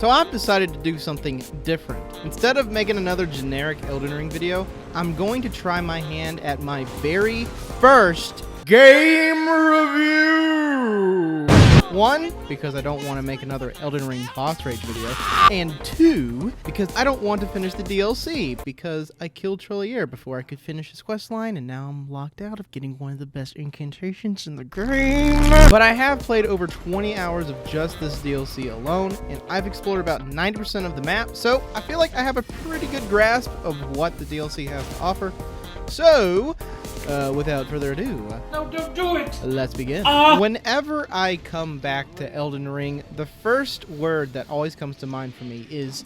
So I've decided to do something different. Instead of making another generic Elden Ring video, I'm going to try my hand at my very first game review. One, because I don't want to make another Elden Ring boss rage video, and two, because I don't want to finish the DLC, because I killed Trollier before I could finish his questline, and now I'm locked out of getting one of the best incantations in the game. But I have played over 20 hours of just this DLC alone, and I've explored about 90% of the map, so I feel like I have a pretty good grasp of what the DLC has to offer. So, without further ado, No, don't do it! let's begin. Whenever I come back to Elden Ring, the first word that always comes to mind for me is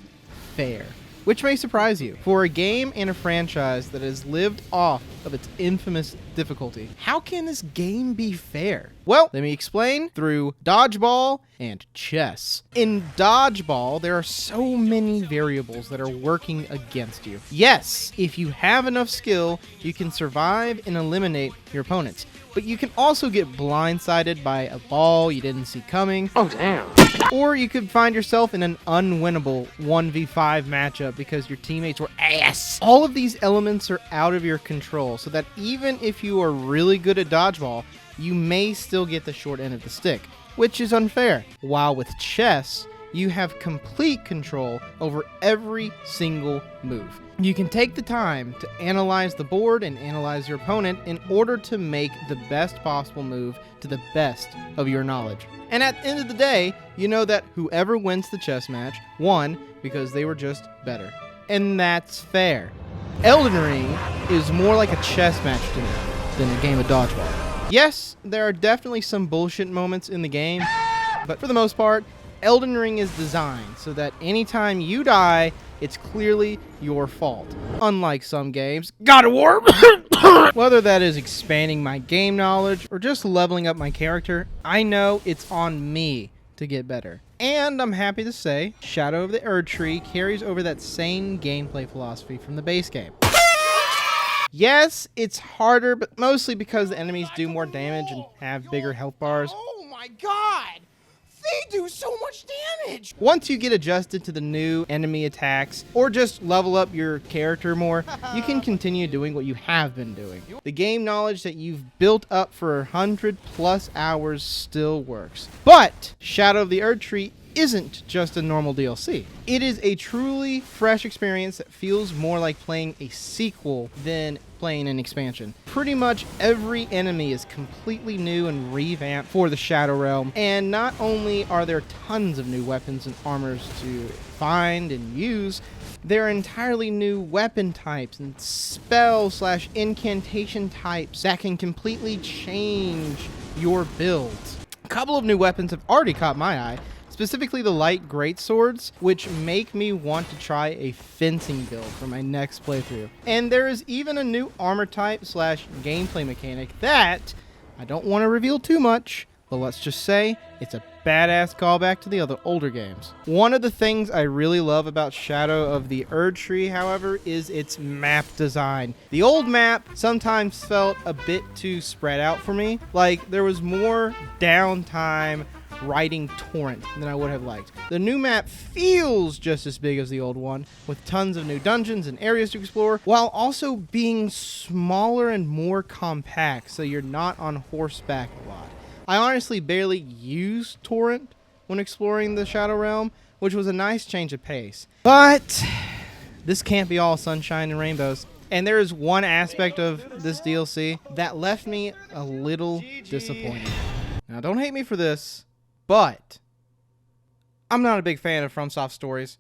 fair. Which may surprise you. For a game and a franchise that has lived off of its infamous difficulty, how can this game be fair? Well, let me explain through dodgeball and chess. In dodgeball, there are so many variables that are working against you. Yes, if you have enough skill, you can survive and eliminate your opponents. But you can also get blindsided by a ball you didn't see coming. Oh, damn. Or you could find yourself in an unwinnable 1v5 matchup because your teammates were ass. All of these elements are out of your control, so that even if you are really good at dodgeball, you may still get the short end of the stick, which is unfair. While with chess, you have complete control over every single move. You can take the time to analyze the board and analyze your opponent in order to make the best possible move to the best of your knowledge. And at the end of the day, you know that whoever wins the chess match won because they were just better. And that's fair. Elden Ring is more like a chess match to me than a game of dodgeball. Yes, there are definitely some bullshit moments in the game, but for the most part, Elden Ring is designed so that anytime you die, it's clearly your fault. Unlike some games, God of War, whether that is expanding my game knowledge or just leveling up my character, I know it's on me to get better. And I'm happy to say, Shadow of the Erdtree carries over that same gameplay philosophy from the base game. Yes, it's harder, but mostly because the enemies do more damage and have bigger health bars. Oh my god! They do so much damage! Once you get adjusted to the new enemy attacks, or just level up your character more, you can continue doing what you have been doing. The game knowledge that you've built up for 100+ hours still works. But Shadow of the Erdtree isn't just a normal DLC. It is a truly fresh experience that feels more like playing a sequel than playing an expansion. Pretty much every enemy is completely new and revamped for the Shadow Realm, and not only are there tons of new weapons and armors to find and use, there are entirely new weapon types and spell/incantation types that can completely change your build. A couple of new weapons have already caught my eye, specifically the light greatswords, which make me want to try a fencing build for my next playthrough. And there is even a new armor type/gameplay mechanic that I don't want to reveal too much, but let's just say it's a badass callback to the other older games. One of the things I really love about Shadow of the Erdtree, however, is its map design. The old map sometimes felt a bit too spread out for me, like there was more downtime riding torrent than I would have liked. The new map feels just as big as the old one, with tons of new dungeons and areas to explore, while also being smaller and more compact, so you're not on horseback a lot. I honestly barely used torrent when exploring the Shadow Realm, which was a nice change of pace. But this can't be all sunshine and rainbows. And there is one aspect of this DLC that left me a little disappointed. Now, don't hate me for this, but I'm not a big fan of FromSoft stories.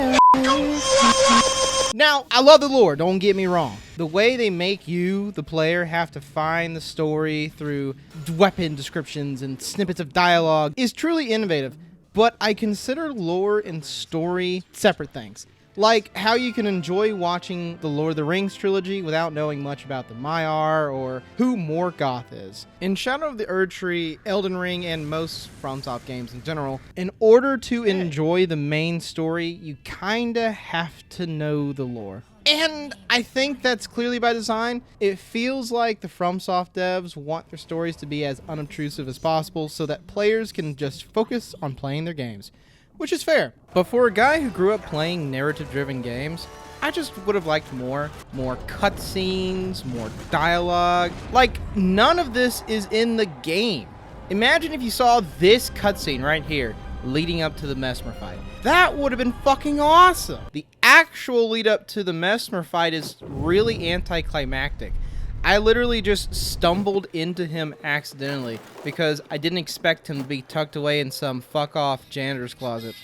Now, I love the lore, don't get me wrong. The way they make you, the player, have to find the story through weapon descriptions and snippets of dialogue is truly innovative, but I consider lore and story separate things. Like how you can enjoy watching the Lord of the Rings trilogy without knowing much about the Maiar or who Morgoth is. In Shadow of the Erdtree, Elden Ring, and most FromSoft games in general, in order to enjoy the main story, you kinda have to know the lore. And I think that's clearly by design. It feels like the FromSoft devs want their stories to be as unobtrusive as possible so that players can just focus on playing their games. which is fair. But for a guy who grew up playing narrative-driven games, I just would have liked more cutscenes, more dialogue. Like, none of this is in the game. Imagine if you saw this cutscene right here leading up to the Mesmer fight. That would have been fucking awesome. The actual lead up to the Mesmer fight is really anticlimactic. I literally just stumbled into him accidentally because I didn't expect him to be tucked away in some fuck-off janitor's closet.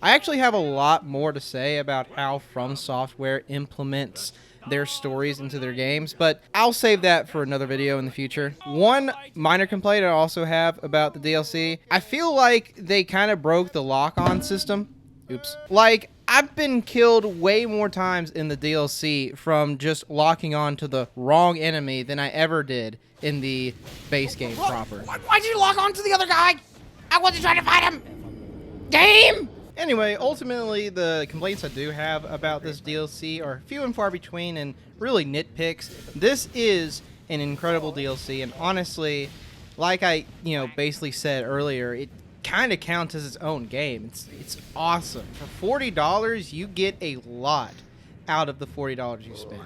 I actually have a lot more to say about how From Software implements their stories into their games, but I'll save that for another video in the future. One minor complaint I also have about the DLC, I feel like they kind of broke the lock-on system. Oops. Like, I've been killed way more times in the DLC from just locking on to the wrong enemy than I ever did in the base game proper. Why'd you lock on to the other guy? I wasn't trying to fight him. Game! Anyway, ultimately, the complaints I do have about this DLC are few and far between and really nitpicks. This is an incredible DLC, and honestly, like I, basically said earlier, it kind of counts as its own game. It's awesome. For $40, you get a lot out of the $40 you spent.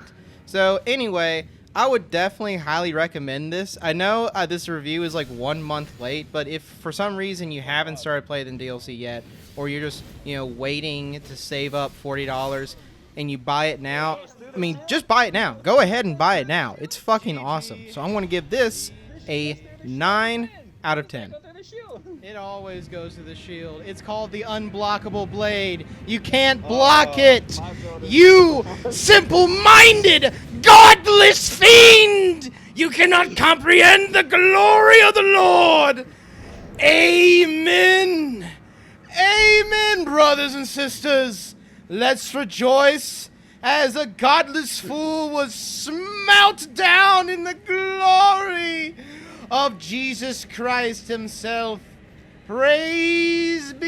So anyway, I would definitely highly recommend this. I know this review is like 1 month late, but if for some reason you haven't started playing the DLC yet, or you're just, waiting to save up $40 and you buy it now, I mean, just buy it now. Go ahead and buy it now. It's fucking awesome. So I'm going to give this a 9 out of 10. It always goes to the shield. It's called the unblockable blade. You can't block it. You simple-minded, godless fiend! You cannot comprehend the glory of the Lord. Amen. Amen, brothers and sisters. Let's rejoice as a godless fool was smelt down in the glory of Jesus Christ himself. Praise be